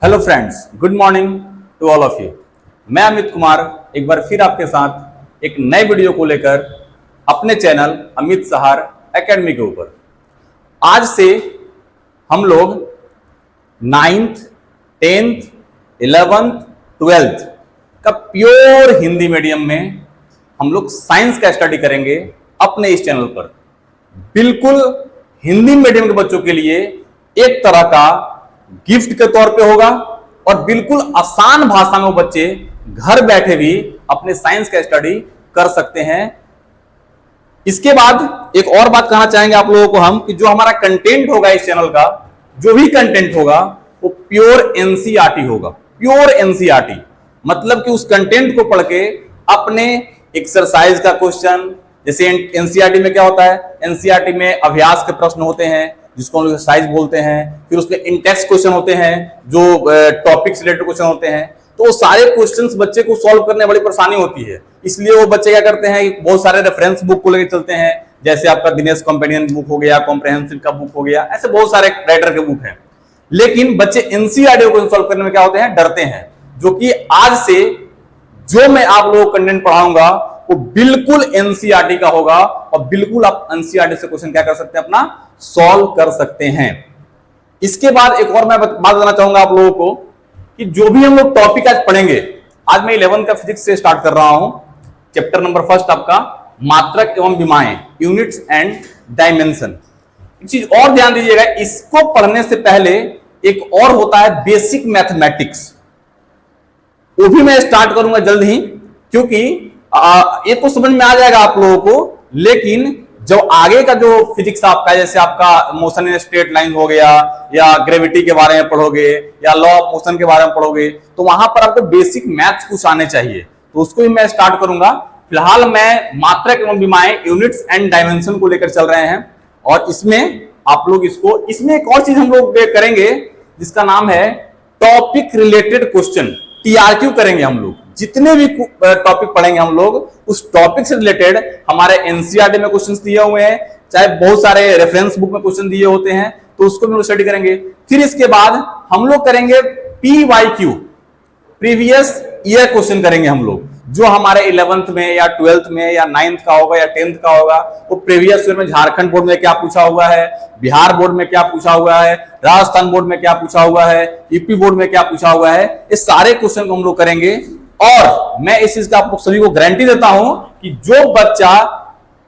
Hello friends, good morning to all of you. मैं अमित कुमार एक बार फिर आपके साथ एक नए वीडियो को लेकर अपने चैनल अमित सहार एकेडमी के ऊपर। आज से हम लोग 9th, 10th, 11th, 12th का प्योर हिंदी मीडियम में हम लोग साइंस का स्टडी करेंगे अपने इस चैनल पर। बिल्कुल हिंदी मीडियम के बच्चों के लिए एक तरह का गिफ्ट के तौर पे होगा और बिल्कुल आसान भाषा में वो बच्चे घर बैठे भी अपने साइंस का स्टडी कर सकते हैं। इसके बाद एक और बात कहना चाहेंगे आप लोगों को हम कि जो हमारा कंटेंट होगा इस चैनल का, जो भी कंटेंट होगा वो प्योर एनसीईआरटी होगा। प्योर एनसीईआरटी मतलब कि उस कंटेंट को पढ़ के अपने एक्सरसाइज का क्वेश्चन, जैसे एनसीईआरटी में क्या होता है, एनसीईआरटी में अभ्यास के प्रश्न होते हैं जिसको हम लोग एक्सरसाइज बोलते हैं, फिर उसके इंटेक्स्ट क्वेश्चन होते हैं जो टॉपिक से रिलेटेड क्वेश्चन होते हैं। तो वो सारे क्वेश्चंस बच्चे को सॉल्व करने में बड़ी परेशानी होती है, इसलिए वो बच्चे क्या करते हैं, बहुत सारे रेफरेंस बुक को लेकर चलते हैं। जैसे आपका दिनेश कंपेनियन बुक हो गया, कॉम्प्रहेंसिव का बुक हो गया, ऐसे बहुत सारे राइटर के बुक हैं। लेकिन बच्चे एनसीईआरटी को सॉल्व करने में क्या होते हैं, डरते हैं। जो कि आज से जो मैं आप लोगों को कंटेंट पढ़ाऊंगा वो बिल्कुल एनसीईआरटी का होगा और बिल्कुल आप एनसीईआरटी से क्वेश्चन क्या कर सकते हैं, अपना सॉल्व कर सकते हैं। इसके बाद एक और मैं बात बताना चाहूंगा आप लोगों को कि जो भी हम लोग टॉपिक आज पढ़ेंगे, आज मैं 11th का फिजिक्स से स्टार्ट कर रहा हूं। चैप्टर नंबर 1 आपका मात्रक एवं विमाएं, यूनिट्स एंड डायमेंशन। एक चीज और ध्यान दीजिएगा, इसको पढ़ने से पहले एक और होता है बेसिक मैथमेटिक्स, वो भी मैं स्टार्ट करूंगा जल्द ही, क्योंकि ये तो समझ में आ जाएगा आप लोगों को। लेकिन जो आगे का जो फिजिक्स आपका, जैसे आपका मोशन इन स्ट्रेट लाइन हो गया, या ग्रेविटी के बारे में पढ़ोगे, या लॉ ऑफ मोशन के बारे में पढ़ोगे, तो वहां पर आपको बेसिक मैथ्स कुछ आने चाहिए, तो उसको भी मैं स्टार्ट करूंगा। फिलहाल मैं मात्रक एवं विमाएं, यूनिट्स एंड डायमेंशन को लेकर चल रहे हैं और इसमें आप लोग इसमें एक और चीज हम लोग करेंगे जिसका नाम है टॉपिक रिलेटेड क्वेश्चन, टीआरक्यू करेंगे हम लोग। जितने भी टॉपिक पढ़ेंगे हम लोग उस टॉपिक से रिलेटेड हमारे एनसीईआरटी में क्वेश्चंस दिए हुए हैं, चाहे बहुत सारे रेफरेंस बुक में क्वेश्चन दिए होते हैं, तो उसको भी हम लोग स्टडी करेंगे। फिर इसके बाद हम लोग करेंगे पीवाईक्यू, प्रीवियस ईयर क्वेश्चन करेंगे हम लोग, जो हमारे 11th में या 12th में या 9th का होगा या 10th का होगा। वो प्रीवियस ईयर में झारखंड बोर्ड में क्या पूछा हुआ है, बिहार बोर्ड में क्या पूछा हुआ है, राजस्थान बोर्ड में क्या पूछा हुआ है, यूपी बोर्ड में क्या पूछा हुआ है, ये सारे क्वेश्चन को हम लोग करेंगे। और मैं इस चीज का आप सभी को गारंटी देता हूं कि जो बच्चा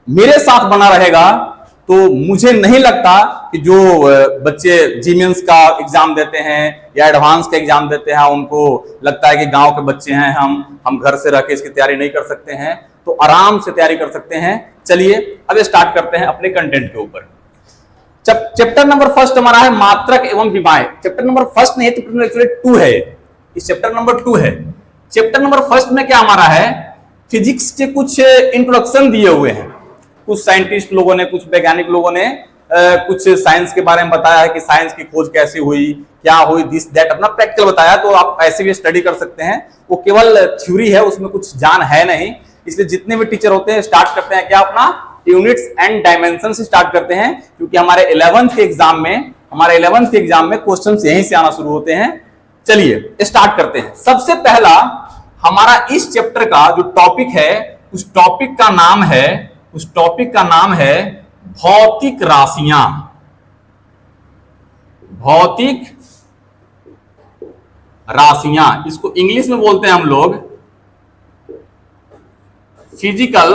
मेरे साथ बना रहेगा, तो मुझे नहीं लगता कि जो बच्चे जीमेंस का एग्जाम देते हैं या एडवांस का एग्जाम देते हैं, उनको लगता है कि गांव के बच्चे हैं, हम घर से रह के इसकी तैयारी नहीं कर सकते हैं, तो आराम से तैयारी कर सकते हैं। चलिए अब स्टार्ट करते हैं अपने कंटेंट के ऊपर। चैप्टर नंबर 1 हमारा है मात्रक एवं विमाएं। चैप्टर नंबर 1 नहीं, चैप्टर 2 है, इस चैप्टर नंबर 2 है। चैप्टर नंबर 1 में क्या हमारा है, फिजिक्स के कुछ इंट्रोडक्शन दिए हुए हैं। कुछ साइंटिस्ट लोगों ने, कुछ वैज्ञानिक लोगों ने कुछ साइंस के बारे में बताया है कि साइंस की खोज कैसे हुई, क्या हुई, दिस दैट, अपना प्रैक्टिकल बताया। तो आप ऐसे भी स्टडी कर सकते हैं, वो केवल थ्योरी है, उसमें कुछ जान है नहीं। इसलिए जितने भी टीचर होते हैं स्टार्ट करते हैं क्या, अपना यूनिट्स एंड डायमेंशन से स्टार्ट करते हैं, क्योंकि हमारे 11th के एग्जाम में क्वेश्चन यहीं से आना शुरू होते हैं। चलिए स्टार्ट करते हैं। सबसे पहला हमारा इस चैप्टर का जो टॉपिक है, उस टॉपिक का नाम है भौतिक राशियां। भौतिक राशियां, इसको इंग्लिश में बोलते हैं हम लोग फिजिकल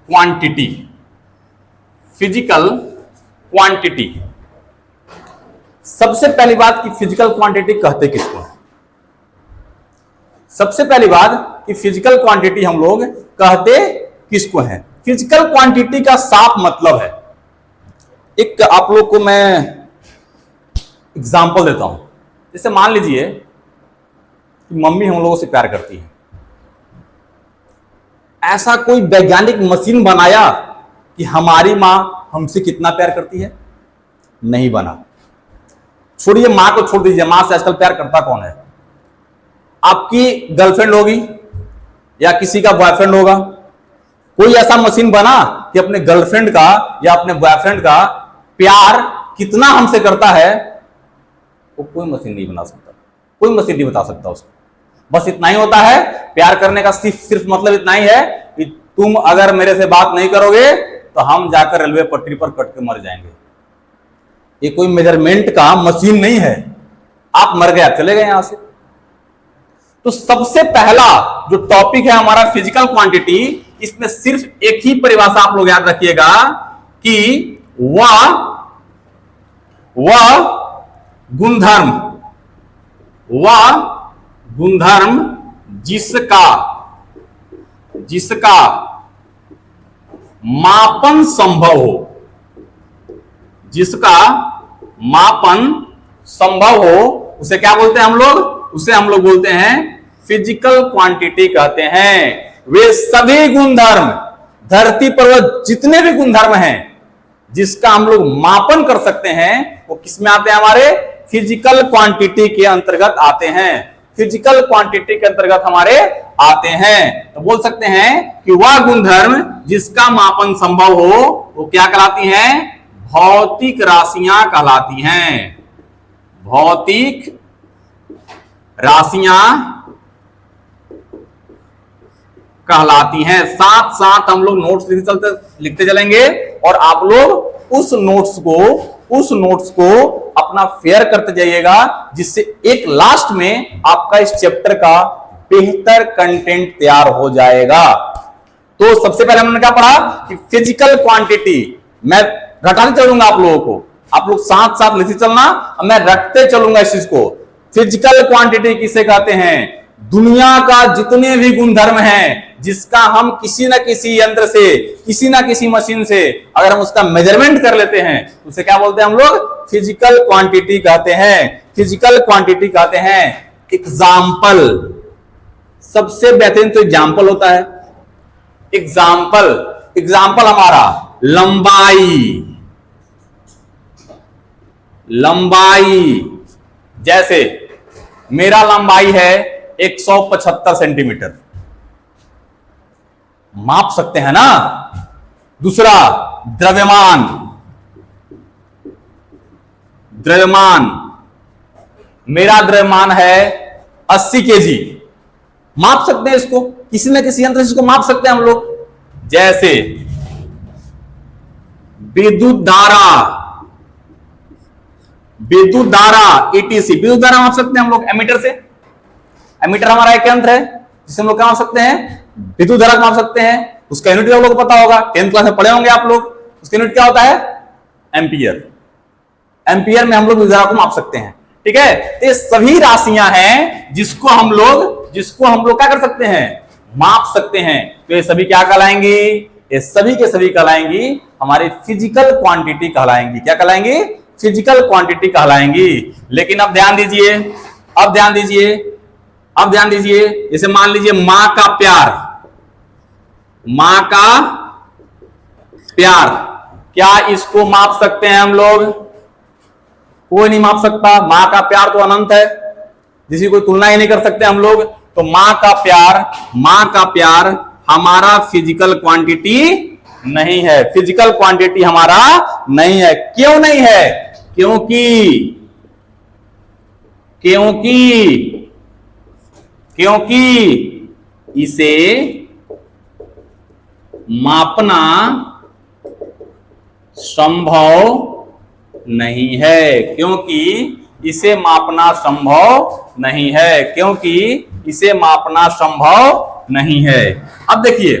क्वांटिटी। फिजिकल क्वांटिटी, सबसे पहली बात कि फिजिकल क्वांटिटी कहते किसको है। सबसे पहली बात कि फिजिकल क्वांटिटी हम लोग कहते किसको है। फिजिकल क्वांटिटी का साफ मतलब है, एक आप लोग को मैं एग्जांपल देता हूं। जैसे मान लीजिए कि मम्मी हम लोगों से प्यार करती है। ऐसा कोई वैज्ञानिक मशीन बनाया कि हमारी मां हमसे कितना प्यार करती है? नहीं बना। छोड़िए मां को, छोड़ दीजिए, मां से आजकल प्यार करता कौन है? आपकी गर्लफ्रेंड होगी या किसी का बॉयफ्रेंड होगा। कोई ऐसा मशीन बना कि अपने गर्लफ्रेंड का या अपने बॉयफ्रेंड का प्यार कितना हमसे करता है वो कोई मशीन नहीं बना सकता, कोई मशीन नहीं बता सकता उसको। बस इतना ही होता है, प्यार करने का सिर्फ मतलब इतना ही है कि तुम अगर मेरे से बात नहीं करोगे तो हम जाकर रेलवे पटरी पर कट के मर जाएंगे। ये कोई मेजरमेंट का मशीन नहीं है, आप मर गए, आप चले गए यहां से। तो सबसे पहला जो टॉपिक है हमारा फिजिकल क्वांटिटी, इसमें सिर्फ एक ही परिभाषा आप लोग याद रखिएगा कि वह गुणधर्म जिसका मापन संभव हो, जिसका मापन संभव हो, उसे क्या बोलते हैं हम लोग? उसे हम लोग बोलते हैं फिजिकल क्वांटिटी कहते हैं। वे सभी गुणधर्म, धरती पर वह जितने भी गुणधर्म हैं जिसका हम लोग मापन कर सकते हैं, वो किसमें आते हैं? हमारे फिजिकल क्वांटिटी के अंतर्गत आते हैं, फिजिकल क्वांटिटी के अंतर्गत हमारे आते हैं। तो बोल सकते हैं कि वह गुणधर्म जिसका मापन संभव हो वो क्या कहलाती हैं? भौतिक राशियां कहलाती हैं, भौतिक राशियां कहलाती हैं। साथ साथ हम लोग नोट्स लिखते चलेंगे और आप लोग उस नोट्स को अपना फेयर करते जाइएगा, जिससे एक लास्ट में आपका इस चैप्टर का बेहतर कंटेंट तैयार हो जाएगा। तो सबसे पहले हमने क्या पढ़ा कि फिजिकल क्वांटिटी, मैं घटाते चलूंगा आप लोगों को, आप लोग साथ साथ लिखते चलना, मैं रखते चलूंगा इस चीज को। फिजिकल क्वांटिटी किसे कहते हैं? दुनिया का जितने भी गुणधर्म हैं जिसका हम किसी ना किसी यंत्र से, किसी ना किसी मशीन से अगर हम उसका मेजरमेंट कर लेते हैं, उसे क्या बोलते हैं हम लोग? फिजिकल क्वांटिटी कहते हैं, फिजिकल क्वांटिटी कहते हैं। एग्जाम्पल, सबसे बेहतरीन तो एग्जाम्पल होता है। एग्जाम्पल हमारा लंबाई, जैसे मेरा लंबाई है 175 सेंटीमीटर, माप सकते हैं ना। दूसरा द्रव्यमान, मेरा द्रव्यमान है 80 केजी, माप सकते हैं इसको, किसी न किसी यंत्र से इसको माप सकते हैं हम लोग। जैसे विद्युत धारा ETC, विद्युत धारा माप सकते हैं हम लोग एमीटर से। एमीटर हमारा एक यंत्र है जिसे हम लोग क्या माप सकते हैं? विद्युत धारा माप सकते हैं। उसका यूनिट आप लोग को पता होगा, 10th क्लास में पढ़े होंगे आप लोग। उसका यूनिट क्या होता है? एम्पियर। एम्पियर में हम लोग विद्युत धारा को माप सकते हैं, ठीक है। तो ये सभी राशियां हैं जिसको हम लोग क्या कर सकते हैं? माप सकते हैं। तो ये सभी क्या कहलाएंगी? ये सभी के सभी कहलाएंगी हमारी फिजिकल क्वांटिटी कहलाएंगी। क्या कहलाएंगी? Physical quantity कहलाएंगी। लेकिन अब ध्यान दीजिए, जैसे मान लीजिए मां का प्यार, क्या इसको माप सकते हैं हम लोग? कोई नहीं माप सकता। मां का प्यार तो अनंत है, जिसकी कोई तुलना ही नहीं कर सकते हम लोग। तो मां का प्यार हमारा फिजिकल क्वांटिटी नहीं है, फिजिकल क्वांटिटी हमारा नहीं है। क्यों नहीं है? क्योंकि इसे मापना संभव नहीं है, क्योंकि इसे मापना संभव नहीं है। अब देखिए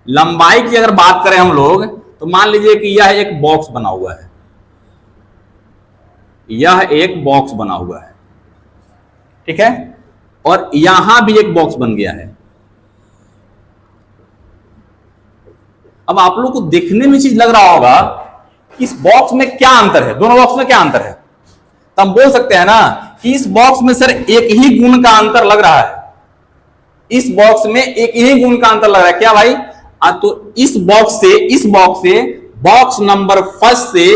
लंबाई की अगर बात करें हम लोग, तो मान लीजिए कि यह एक बॉक्स बना हुआ है, ठीक है, और यहां भी एक बॉक्स बन गया है। अब आप लोग को देखने में चीज लग रहा होगा कि इस बॉक्स में क्या अंतर है, दोनों बॉक्स में क्या अंतर है। तो हम बोल सकते हैं ना कि इस बॉक्स में सर एक ही गुण का अंतर लग रहा है, इस बॉक्स में एक ही गुण का अंतर लग रहा है। क्या भाई? तो इस बॉक्स से बॉक्स नंबर फर्स्ट से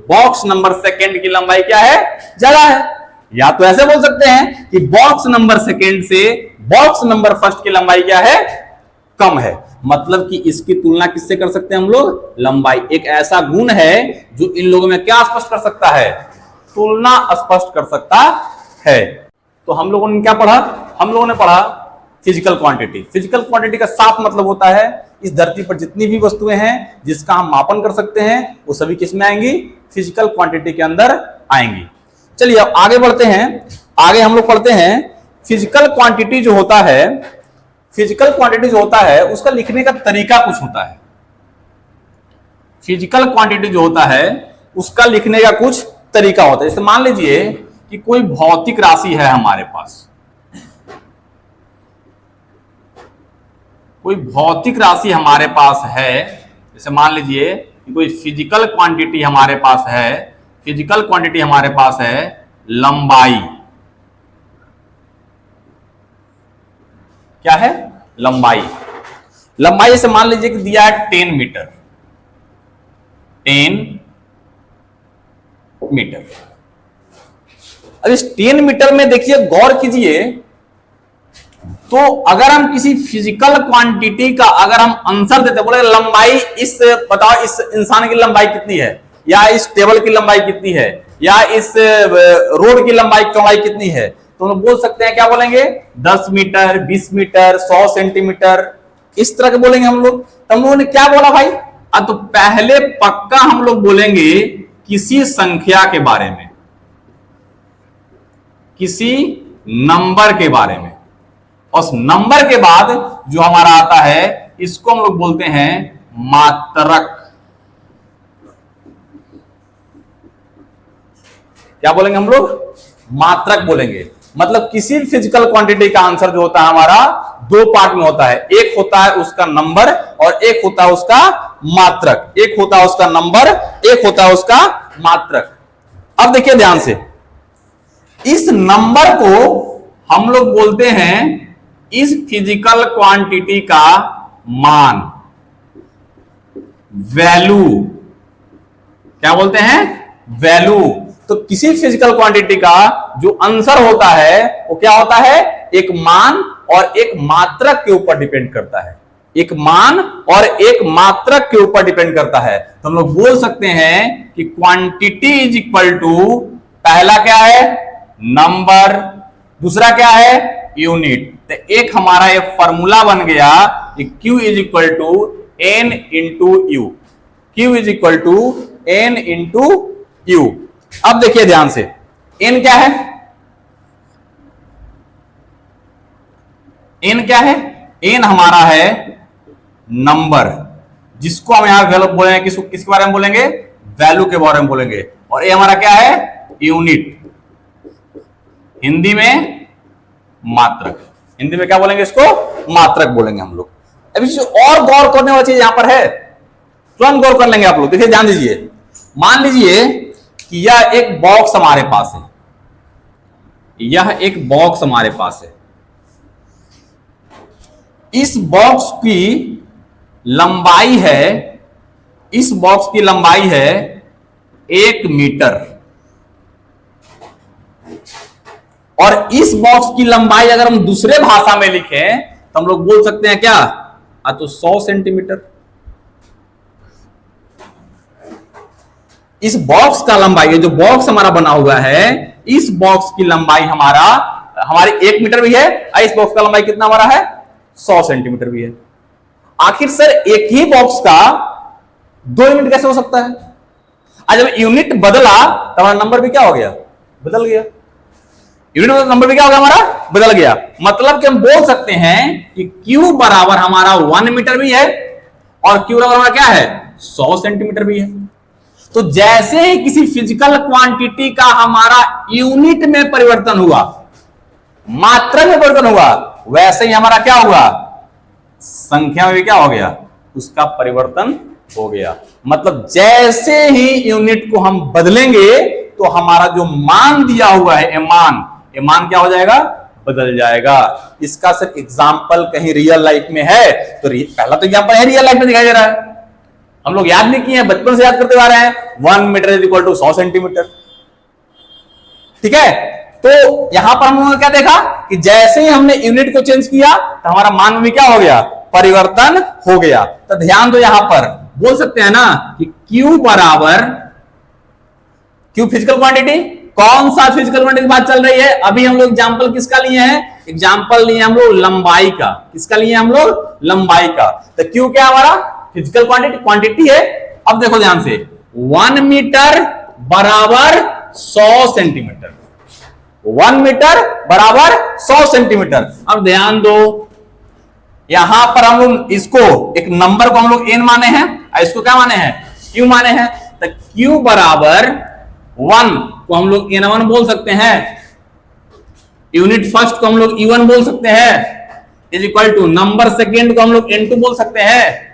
बॉक्स नंबर सेकंड की लंबाई क्या है? ज्यादा है। या तो ऐसे बोल सकते हैं कि बॉक्स नंबर सेकंड से बॉक्स नंबर फर्स्ट की लंबाई क्या है? कम है। मतलब कि इसकी तुलना किससे कर सकते हैं हम लोग? लंबाई। एक ऐसा गुण है जो इन लोगों में क्या स्पष्ट कर सकता है? तुलना स्पष्ट कर सकता है। तो हम लोगों ने क्या पढ़ा? हम लोगों ने पढ़ा फिजिकल क्वांटिटी। फिजिकल क्वांटिटी का साफ मतलब होता है इस धरती पर जितनी भी वस्तुएं हैं जिसका हम मापन कर सकते हैं वो सभी किस में आएंगी? फिजिकल क्वांटिटी के अंदर आएंगी। चलिए अब आगे बढ़ते हैं। आगे हम लोग पढ़ते हैं फिजिकल क्वांटिटी जो होता है, फिजिकल क्वांटिटी जो होता है उसका लिखने का तरीका कुछ होता है। फिजिकल क्वांटिटी जो होता है उसका लिखने का कुछ तरीका होता है। जैसे मान लीजिए कि कोई भौतिक राशि है हमारे पास, कोई भौतिक राशि हमारे पास है। जैसे मान लीजिए कि कोई फिजिकल क्वांटिटी हमारे पास है, फिजिकल क्वांटिटी हमारे पास है लंबाई। क्या है? लंबाई। लंबाई से मान लीजिए कि दिया है 10 मीटर, 10 मीटर। अब इस 10 मीटर में देखिए, गौर कीजिए, तो अगर हम किसी फिजिकल क्वांटिटी का अगर हम आंसर देते, बोले लंबाई इस, बताओ इस इंसान की लंबाई कितनी है, या इस टेबल की लंबाई कितनी है, या इस रोड की लंबाई चौड़ाई कितनी है, तो हम बोल सकते हैं, क्या बोलेंगे? 10 मीटर, 20 मीटर, 100 सेंटीमीटर, इस तरह के बोलेंगे हम लोग। तो हम लोगों ने क्या बोला भाई? तो पहले पक्का हम लोग बोलेंगे किसी संख्या के बारे में, किसी नंबर के बारे में, और उस नंबर के बाद जो हमारा आता है इसको हम लोग बोलते हैं मात्रक। क्या बोलेंगे हम लोग? मात्रक बोलेंगे। मतलब किसी फिजिकल क्वांटिटी का आंसर जो होता है हमारा दो पार्ट में होता है, एक होता है उसका नंबर और एक होता है उसका मात्रक। एक होता है उसका नंबर, एक होता है उसका मात्रक। अब देखिए ध्यान से, इस नंबर को हम लोग बोलते हैं इस फिजिकल क्वांटिटी का मान, वैल्यू। क्या बोलते हैं? वैल्यू। तो किसी फिजिकल क्वांटिटी का जो आंसर होता है वो क्या होता है? एक मान और एक मात्रक के ऊपर डिपेंड करता है। एक मान और एक मात्रक के ऊपर डिपेंड करता है। तो हम लोग बोल सकते हैं कि क्वांटिटी इज इक्वल टू, पहला क्या है? नंबर, दूसरा क्या है? यूनिट। तो एक हमारा ये फॉर्मूला बन गया कि Q is equal to N into U. Q is equal to N into U. अब देखिए ध्यान से, N क्या है? N क्या है? N हमारा है नंबर, जिसको हम यहां वैल्यू बोलेंगे, किसके बारे में बोलेंगे? वैल्यू के बारे में बोलेंगे। और ये हमारा क्या है? यूनिट, हिंदी में मात्रक। हिंदी में क्या बोलेंगे इसको? मात्रक बोलेंगे हम लोग। अभी और गौर करने वाली चीज यहां पर है, तुरंत गौर कर लेंगे आप लोग। देखिए ध्यान दीजिए, मान लीजिए कि यह एक बॉक्स हमारे पास है, यह एक बॉक्स हमारे पास है। इस बॉक्स की लंबाई है, इस बॉक्स की लंबाई है 1 मीटर, और इस बॉक्स की लंबाई अगर हम दूसरे भाषा में लिखें तो हम लोग बोल सकते हैं क्या? तो 100 सेंटीमीटर। इस बॉक्स का लंबाई, जो बॉक्स हमारा बना हुआ है, इस बॉक्स की लंबाई हमारी 1 मीटर भी है, और इस बॉक्स का लंबाई कितना हमारा है? 100 सेंटीमीटर भी है। आखिर सर एक ही बॉक्स का 2 यूनिट कैसे हो सकता है? आज जब यूनिट बदला तो हमारा नंबर भी क्या हो गया? बदल गया। यूनिट नंबर भी क्या हो गया? हमारा बदल गया। मतलब कि हम बोल सकते हैं कि Q बराबर हमारा 1 मीटर भी है और Q बराबर हमारा क्या है? 100 सेंटीमीटर भी है। तो जैसे ही किसी फिजिकल क्वांटिटी का हमारा यूनिट में परिवर्तन हुआ, मात्रा में परिवर्तन हुआ, वैसे ही हमारा क्या हुआ? संख्या में भी क्या हो गया? उसका परिवर्तन हो गया। मतलब जैसे ही यूनिट को हम बदलेंगे तो हमारा जो मान दिया हुआ है, ये मान क्या हो जाएगा? बदल जाएगा। इसका सिर्फ एग्जाम्पल कहीं रियल लाइफ में है तो पहला तो एग्जाम्पल है, रियल लाइफ में दिखाई दे रहा है। हम लोग याद नहीं किए हैं, बचपन से याद करते आ रहे हैं, 1 metre is equal to 100 centimetre. ठीक है, तो यहां पर हम लोगों ने क्या देखा कि जैसे ही हमने यूनिट को चेंज किया तो हमारा मान भी क्या हो गया? परिवर्तन हो गया। तो ध्यान दो, यहां पर बोल सकते हैं ना कि Q बराबर, Q फिजिकल क्वांटिटी, कौन सा फिजिकल क्वांटिटी की बात चल रही है? अभी हम लोग एग्जांपल किसका लिए हैं? एग्जांपल लिए हम लोग लंबाई का। किसका लिए हम लोग? लंबाई का। तो Q क्या हमारा? फिजिकल क्वांटिटी है। अब देखो ध्यान से, 1 मीटर बराबर 100 सेंटीमीटर, 1 मीटर बराबर 100 सेंटीमीटर। अब ध्यान दो, यहां पर हम लोग इसको एक नंबर को हम लोग n माने हैं, इसको क्या माने हैं? Q माने हैं। तो Q बराबर 1 को हम लोग n1 बोल सकते हैं, यूनिट फर्स्ट को हम लोग U1 बोल सकते हैं, is equal to number second को हम लोग N2 बोल सकते हैं,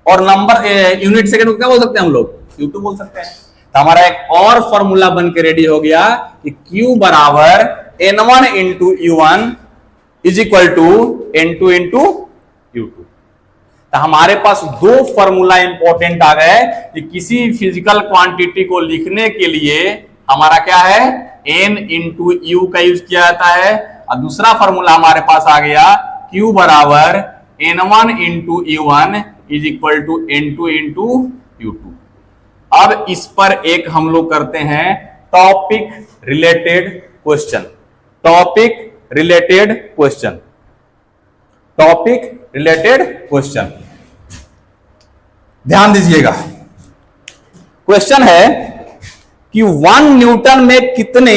और नंबर यूनिट सेकेंड को क्या बोल सकते हैं हम लोग? Q2 बोल सकते हैं। तो हमारा एक और फॉर्मूला बन के रेडी हो गया कि Q बराबर N1 into U1 is equal to N2 into U2। तो हमारे पास दो फॉर्मूला इंपॉर्टेंट आ गए कि किसी फिजिकल क्वांटिटी को लिखने के लिए हमारा क्या है? N इंटू U का यूज किया जाता है, और दूसरा फॉर्मूला हमारे पास आ गया Q बराबर N1 into U1 is equal to N2 into U2। अब इस पर एक हम लोग करते हैं topic related question, topic related question, topic related question. ध्यान दीजिएगा, क्वेश्चन है कि 1 न्यूटन में कितने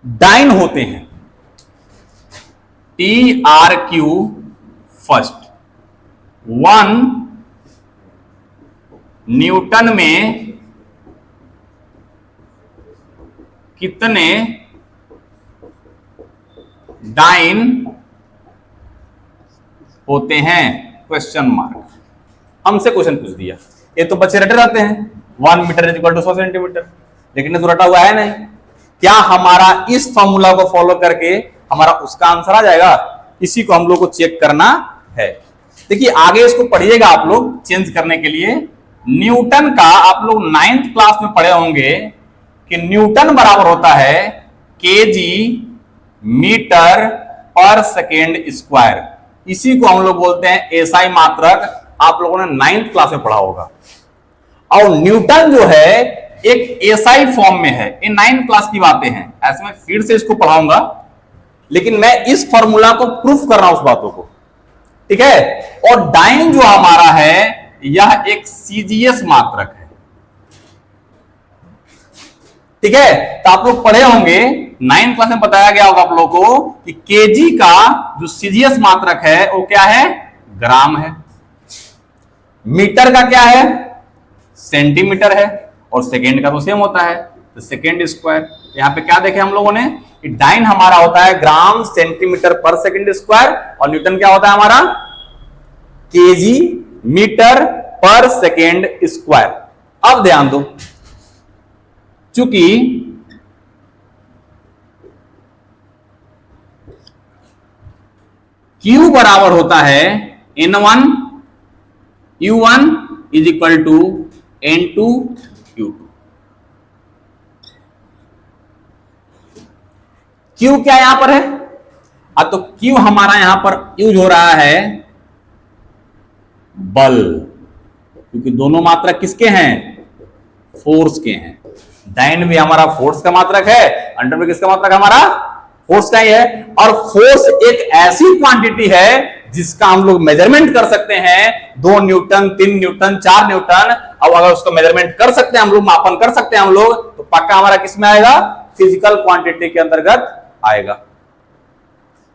डाइन होते हैं? TRQ फर्स्ट, 1 न्यूटन में कितने डाइन होते हैं? Question mark. हमसे क्वेश्चन पूछ दिया, ये तो बच्चे रटे रहते हैं 1 metre is equal to 100 centimetre, लेकिन ये तो रटा हुआ है नहीं। क्या हमारा इस फॉर्मूला को फॉलो करके हमारा उसका आंसर आ जाएगा? इसी को हम लोग को चेक करना है। देखिए आगे इसको पढ़िएगा आप लोग चेंज करने के लिए। न्यूटन का आप लोग 9th क्लास में पढ़े होंगे कि न्यूटन बराबर होता है KG metre per second square. इसी को हम लोग बोलते हैं एसआई मात्रक। आप लोगों ने 9th क्लास में पढ़ा होगा। और न्यूटन जो है एक एसआई फॉर्म में है। ये 9th क्लास की बातें हैं, ऐसे में फिर से इसको पढ़ाऊंगा, लेकिन मैं इस फॉर्मूला को प्रूफ कर रहा हूं उस बातों को, ठीक है। और डाइन जो हमारा है यह एक सीजीएस मात्रक है, ठीक है। तो आप लोग पढ़े होंगे 9th क्लास में बताया गया होगा आप लोगों को कि केजी का जो सीजीएस मात्रक है वो क्या है? ग्राम है। मीटर का क्या है? सेंटीमीटर है। और सेकेंड का तो सेम होता है, तो सेकेंड स्क्वायर। यहां पे क्या देखे हम लोगों ने कि डाइन हमारा होता है ग्राम सेंटीमीटर पर सेकेंड स्क्वायर, और न्यूटन क्या होता है हमारा? KG metre per second square. अब ध्यान दो, चूंकि Q बराबर होता है N1 U1 is equal to N2 U2। Q क्या यहां पर है? तो Q हमारा यहां पर यूज हो रहा है बल, क्योंकि दोनों मात्रक किसके हैं? फोर्स के हैं। डाइन भी हमारा फोर्स का मात्रक है, अंडर में किसका मात्रक हमारा? फोर्स का ही है। और फोर्स एक ऐसी क्वांटिटी है जिसका हम लोग मेजरमेंट कर सकते हैं, 2 न्यूटन 3 न्यूटन 4 न्यूटन। अब अगर उसको मेजरमेंट कर सकते हैं हम लोग, मापन कर सकते हैं हम लोग, तो पक्का हमारा किसमें आएगा? फिजिकल क्वांटिटी के अंतर्गत आएगा।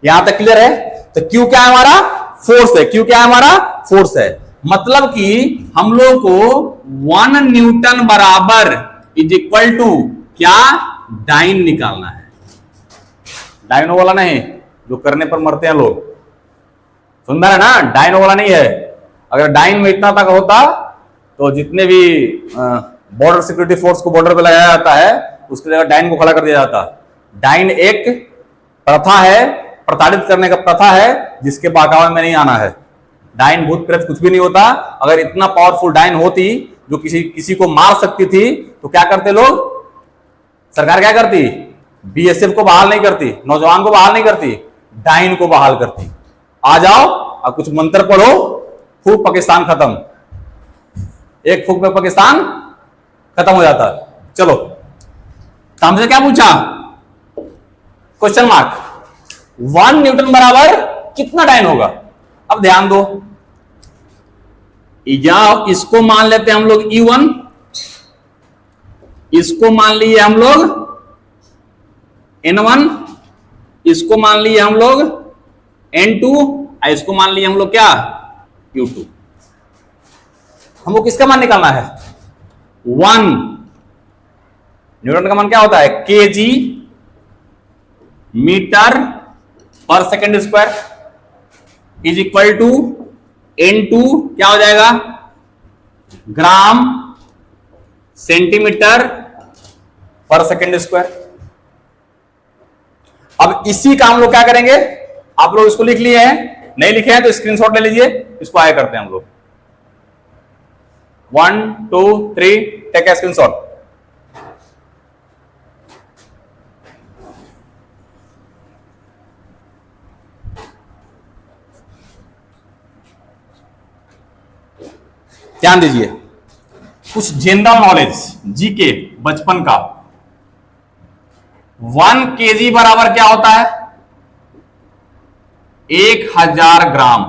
यहां तक क्लियर है? तो Q क्या है हमारा? फोर्स है। Q क्या है हमारा? फोर्स है। मतलब कि हम लोग को 1 न्यूटन बराबर इज इक्वल टू क्या? डाइन निकालना है। डाइनो वाला नहीं जो करने पर मरते हैं लोग, सुंदर है ना? डाइनो वाला नहीं है। अगर डाइन में इतना तक होता तो जितने भी बॉर्डर सिक्योरिटी फोर्स को बॉर्डर पे लगाया जाता है उसकी जगह डाइन को खड़ा कर दिया जाता। डाइन एक प्रथा है, प्रताड़ित करने का प्रथा है, जिसके बहकावे में नहीं आना है। डाइन भूत प्रेत कुछ भी नहीं होता। अगर इतना पावरफुल डाइन होती जो किसी को मार सकती थी तो क्या करते लोग? सरकार क्या करती? बीएसएफ को बहाल नहीं करती, नौजवान को बहाल नहीं करती, डाइन को बहाल करती। आ जाओ अब कुछ मंत्र पढ़ो, फूक पाकिस्तान खत्म, एक फूक में पाकिस्तान खत्म हो जाता। चलो, तो हमसे क्या पूछा, क्वेश्चन मार्क, 1 न्यूटन बराबर कितना डाइन होगा। अब ध्यान दो, या इसको मान लेते हैं हम लोग E1, इसको मान लिए हम लोग N1, इसको मान लिए हम लोग N2, इसको मान लिए हम लोग क्या, U2। हमको किसका मान निकालना है, 1 न्यूटन का मान क्या होता है, kg metre per second square is equal to N2 क्या हो जाएगा, gram centimetre per second square. अब इसी का हम लोग क्या करेंगे, आप लोग इसको लिख लिए हैं, नहीं लिखे हैं तो स्क्रीनशॉट ले लीजिए, इसको आया करते हैं हम लोग। 1 2 3 टेक ए स्क्रीनशॉट। ध्यान दीजिए, कुछ जनरल नॉलेज जीके बचपन का। 1 kg बराबर क्या होता है, 1000 ग्राम।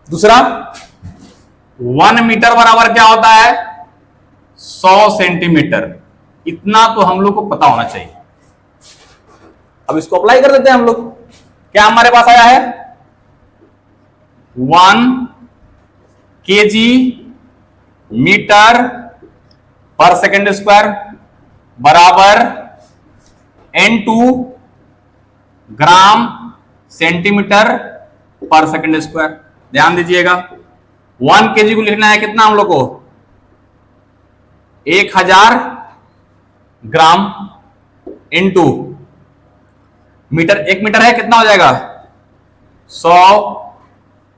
दूसरा, 1 मीटर बराबर क्या होता है, 100 सेंटीमीटर। इतना तो हम लोग को पता होना चाहिए। अब इसको अप्लाई कर देते हैं हम लोग। क्या हमारे पास आया है, 1 kg metre per second square बराबर N2 ग्राम सेंटीमीटर पर सेकेंड स्क्वायर। ध्यान दीजिएगा, 1 kg को लिखना है कितना हम लोग को, 1000 ग्राम इंटू मीटर, 1 मीटर है कितना हो जाएगा, 100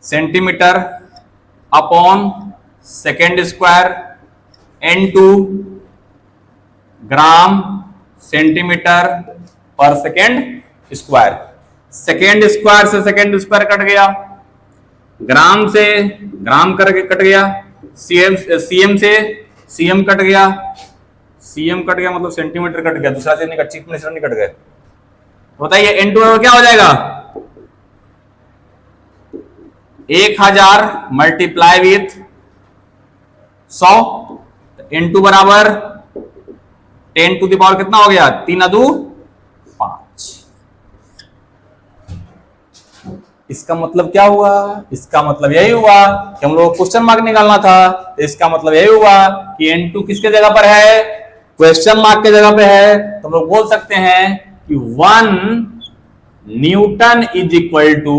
centimetre upon second square N2 ग्राम centimetre per second square. Second square से सेकेंड स्क्वायर कट गया, ग्राम से ग्राम करके कट गया, सीएम से सीएम कट गया, सीएम कट गया मतलब सेंटीमीटर कट गया, दूसरा से नहीं कट, चीफ मिनिस्टर नहीं कट गए। बताइए N2 क्या हो जाएगा, 1000 मल्टीप्लाई विथ 100, N2 बराबर 10 टू द पावर कितना हो गया, 3 अदू 5। इसका मतलब क्या हुआ, इसका मतलब यही हुआ कि हम लोग को क्वेश्चन मार्क निकालना था। इसका मतलब यही हुआ कि N2 किसके जगह पर है, क्वेश्चन मार्क के जगह पे है। तो हम लोग बोल सकते हैं कि 1 newton is equal to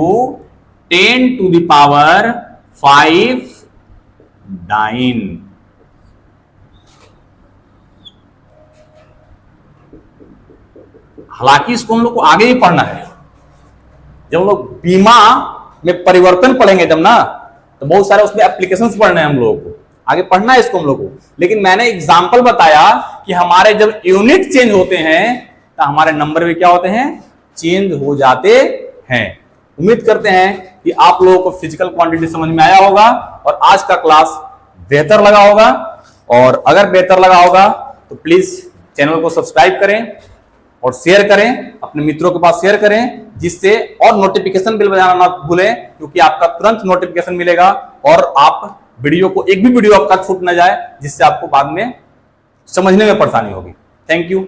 10 to the power 5 dyne. हालांकि इसको हम लोग को आगे ही पढ़ना है। जब हम लोग बीमा में परिवर्तन पढ़ेंगे जब ना, तो बहुत सारे उसमें एप्लीकेशंस पढ़ने हैं हम लोगों को, आगे पढ़ना है इसको हम लोग को। लेकिन मैंने एग्जांपल बताया कि हमारे जब यूनिट चेंज होते हैं तो हमारे नंबर भी क्या होते हैं, चेंज हो जाते हैं। उम्मीद करते हैं कि आप लोगों को फिजिकल क्वांटिटी समझ में आया होगा और आज का क्लास बेहतर लगा होगा। और अगर बेहतर लगा होगा तो प्लीज चैनल को सब्सक्राइब करें और शेयर करें, अपने मित्रों के पास शेयर करें, जिससे और नोटिफिकेशन बिल बजाना ना भूलें, क्योंकि आपका तुरंत नोटिफिकेशन मिलेगा और आप वीडियो को, एक भी वीडियो आपका छूट ना जाए, जिससे आपको बाद में समझने में परेशानी होगी। Thank you.